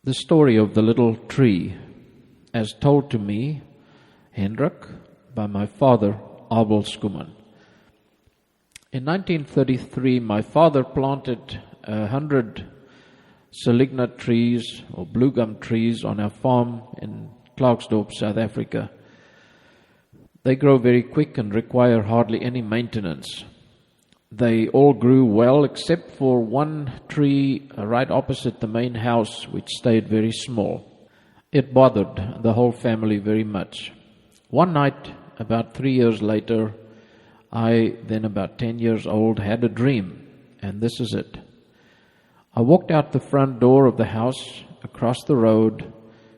The story of the little tree, as told to me, Hendrik, by my father, Abel Schoeman. In 1933, my father planted 100 Salina trees or blue gum trees on our farm in Klerksdorp, South Africa. They grow very quick and require hardly any maintenance. They all grew well except for one tree right opposite the main house, which stayed very small. It bothered the whole family very much. One night, about 3 years later, I, then about 10 years old, had a dream, and this is it. I walked out the front door of the house, across the road,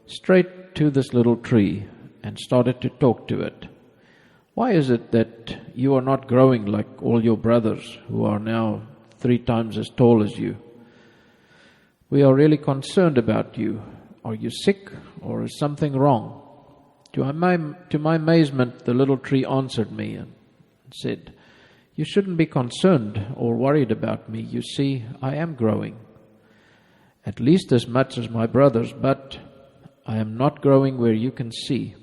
straight to this little tree, and started to talk to it. Why is it that you are not growing like all your brothers who are now 3 times as tall as you? We are really concerned about you. Are you sick or is something wrong? To my amazement, the little tree answered me and said, "You shouldn't be concerned or worried about me. You see, I am growing, at least as much as my brothers, but I am not growing where you can see.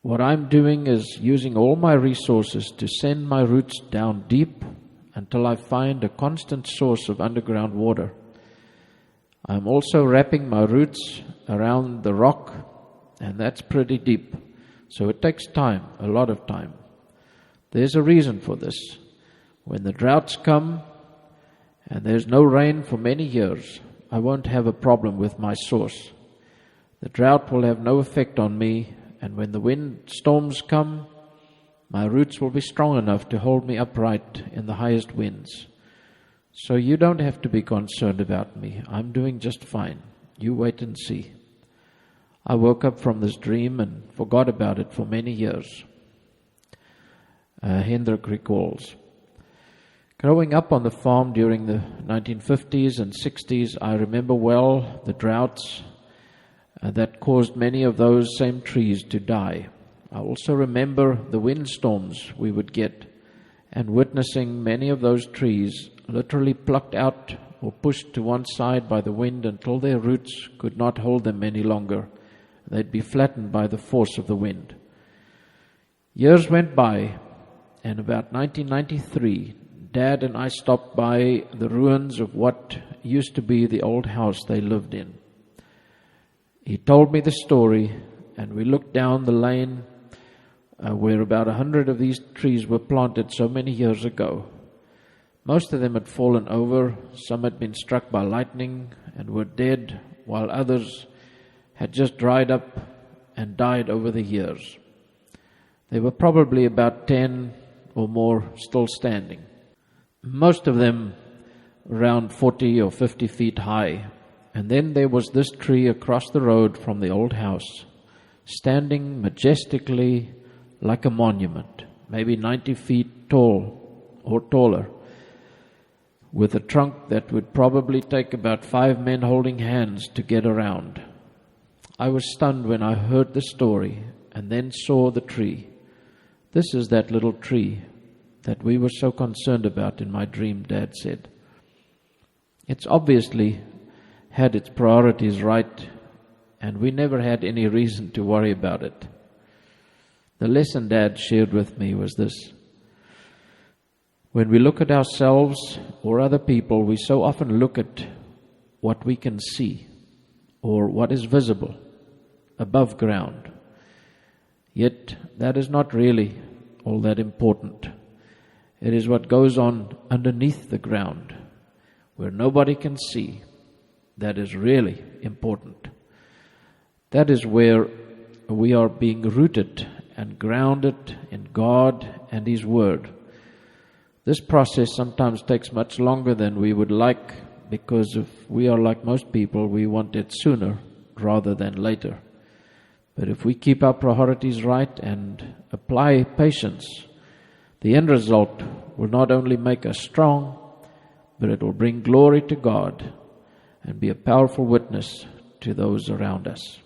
What I'm doing is using all my resources to send my roots down deep until I find a constant source of underground water. I'm also wrapping my roots around the rock, and that's pretty deep, so it takes time, a lot of time. There's a reason for this. When the droughts come and there's no rain for many years, I won't have a problem with my source. The drought will have no effect on me, and when the wind storms come, my roots will be strong enough to hold me upright in the highest winds. So you don't have to be concerned about me. I'm doing just fine. You wait and see." I woke up from this dream and forgot about it for many years. Hendrik recalls. Growing up on the farm during the 1950s and 60s, I remember well the droughts that caused many of those same trees to die. I also remember the windstorms we would get and witnessing many of those trees literally plucked out or pushed to one side by the wind until their roots could not hold them any longer. They'd be flattened by the force of the wind. Years went by, and about 1993, Dad and I stopped by the ruins of what used to be the old house they lived in. He told me the story, and we looked down the lane where about 100 of these trees were planted so many years ago. Most of them had fallen over, some had been struck by lightning and were dead, while others had just dried up and died over the years. There were probably about 10 or more still standing. Most of them around 40 or 50 feet high. And then there was this tree across the road from the old house, standing majestically like a monument, maybe 90 feet tall or taller, with a trunk that would probably take about 5 men holding hands to get around. I was stunned when I heard the story and then saw the tree. This is that little tree that we were so concerned about in my dream, Dad said. It's obviously had its priorities right, and we never had any reason to worry about it. The lesson Dad shared with me was this. When we look at ourselves or other people, we so often look at what we can see or what is visible above ground. Yet that is not really all that important. It is what goes on underneath the ground, where nobody can see, that is really important. That is where we are being rooted and grounded in God and His Word. This process sometimes takes much longer than we would like, because if we are like most people, we want it sooner rather than later. But if we keep our priorities right and apply patience, the end result will not only make us strong, but it will bring glory to God and be a powerful witness to those around us.